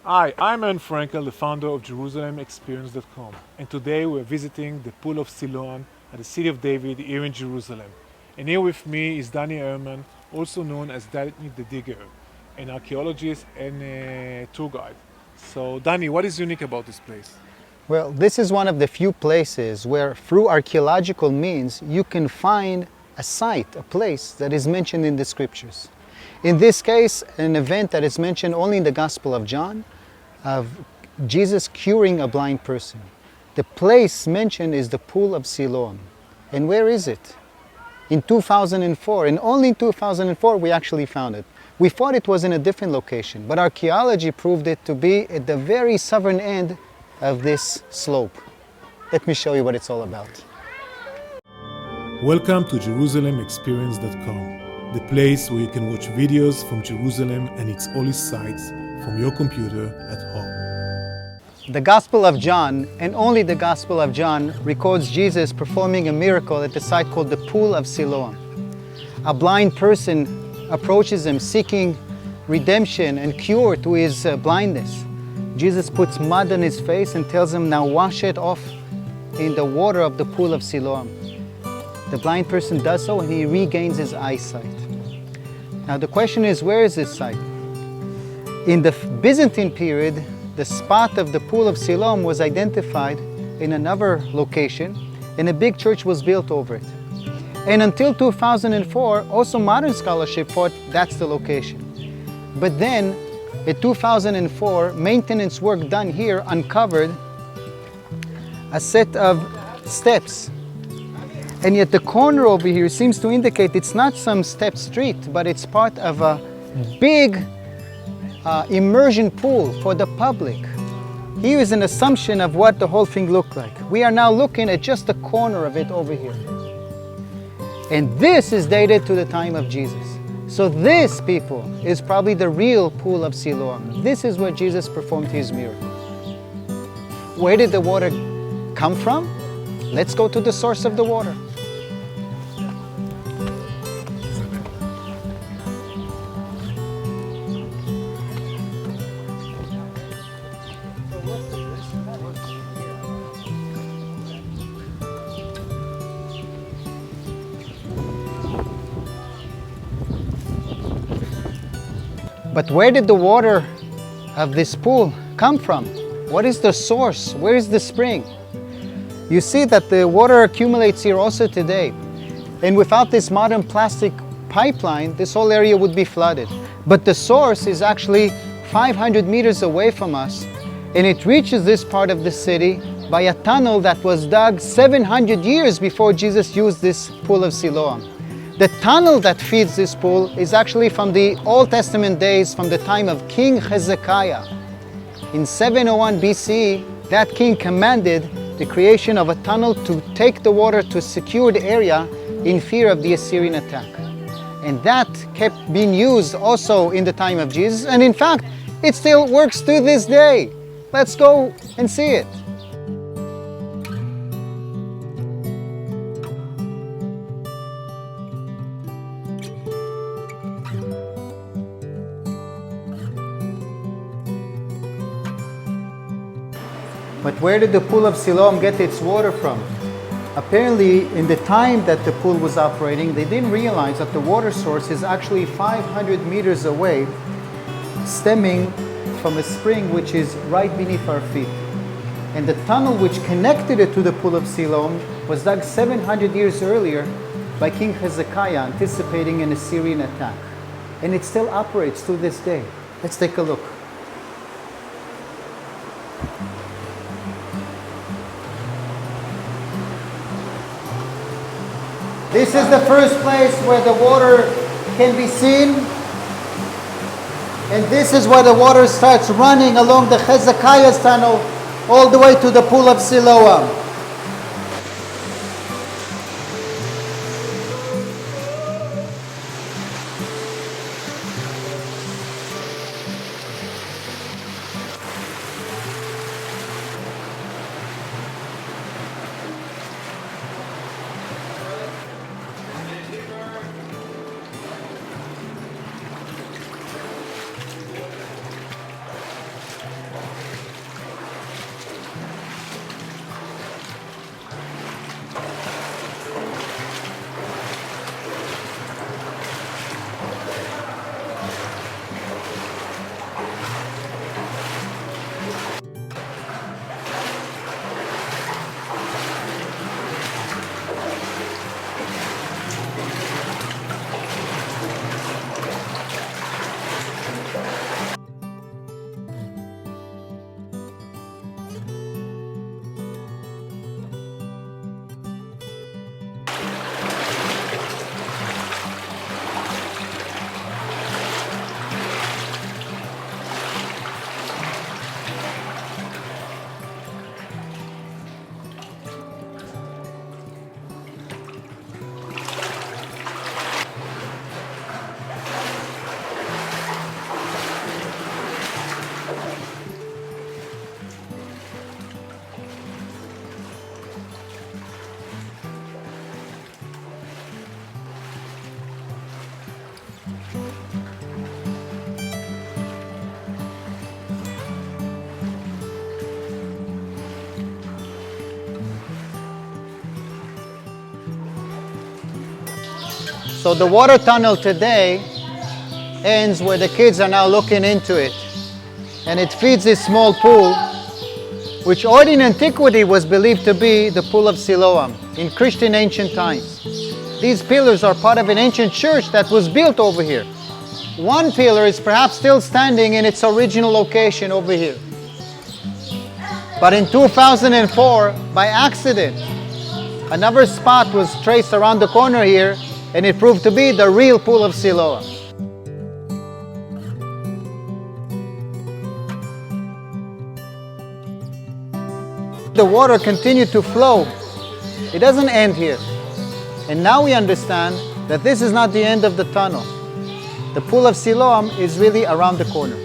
Hi, I'm Anne Frankel, the founder of JerusalemExperience.com, and today we're visiting the Pool of Siloam at the City of David here in Jerusalem. And here with me is Danny Ehrman, also known as Danny the Digger, an archaeologist and a tour guide. So, Danny, what is unique about this place? Well, this is one of the few places where, through archaeological means, you can find a site, a place that is mentioned in the scriptures. In this case, an event that is mentioned only in the Gospel of John, of Jesus curing a blind person. The place mentioned is the Pool of Siloam. And where is it? In 2004, and only in 2004 we actually found it. We thought it was in a different location, but archaeology proved it to be at the very southern end of this slope. Let me show you what it's all about. Welcome to JerusalemExperience.com, the place where you can watch videos from Jerusalem and its holy sites from your computer at home. The Gospel of John, and only the Gospel of John, records Jesus performing a miracle at the site called the Pool of Siloam. A blind person approaches him seeking redemption and cure to his blindness. Jesus puts mud on his face and tells him, now wash it off in the water of the Pool of Siloam. The blind person does so and he regains his eyesight. Now the question is, where is this site? In the Byzantine period, the spot of the Pool of Siloam was identified in another location and a big church was built over it. And until 2004, also modern scholarship thought that's the location. But then, in 2004, maintenance work done here uncovered a set of steps. And yet the corner over here seems to indicate it's not some step street, but it's part of a big immersion pool for the public. Here is an assumption of what the whole thing looked like. We are now looking at just the corner of it over here. And this is dated to the time of Jesus. So this, people, is probably the real Pool of Siloam. This is where Jesus performed his miracle. Where did the water come from? Let's go to the source of the water. But where did the water of this pool come from? What is the source? Where is the spring? You see that the water accumulates here also today. And without this modern plastic pipeline, this whole area would be flooded. But the source is actually 500 meters away from us, and it reaches this part of the city by a tunnel that was dug 700 years before Jesus used this Pool of Siloam. The tunnel that feeds this pool is actually from the Old Testament days, from the time of King Hezekiah. In 701 BC, that king commanded the creation of a tunnel to take the water to a secured area in fear of the Assyrian attack. And that kept being used also in the time of Jesus, and in fact, it still works to this day. Let's go and see it. But where did the Pool of Siloam get its water from? Apparently, in the time that the pool was operating, they didn't realize that the water source is actually 500 meters away, stemming from a spring which is right beneath our feet. And the tunnel which connected it to the Pool of Siloam was dug 700 years earlier by King Hezekiah, anticipating an Assyrian attack. And it still operates to this day. Let's take a look. This is the first place where the water can be seen. And this is where the water starts running along the Hezekiah's tunnel all the way to the Pool of Siloam. So the water tunnel today ends where the kids are now looking into it. And it feeds this small pool, which already in antiquity was believed to be the Pool of Siloam in Christian ancient times. These pillars are part of an ancient church that was built over here. One pillar is perhaps still standing in its original location over here. But in 2004, by accident, another spot was traced around the corner here, and it proved to be the real Pool of Siloam. The water continued to flow. It doesn't end here. And now we understand that this is not the end of the tunnel. The Pool of Siloam is really around the corner.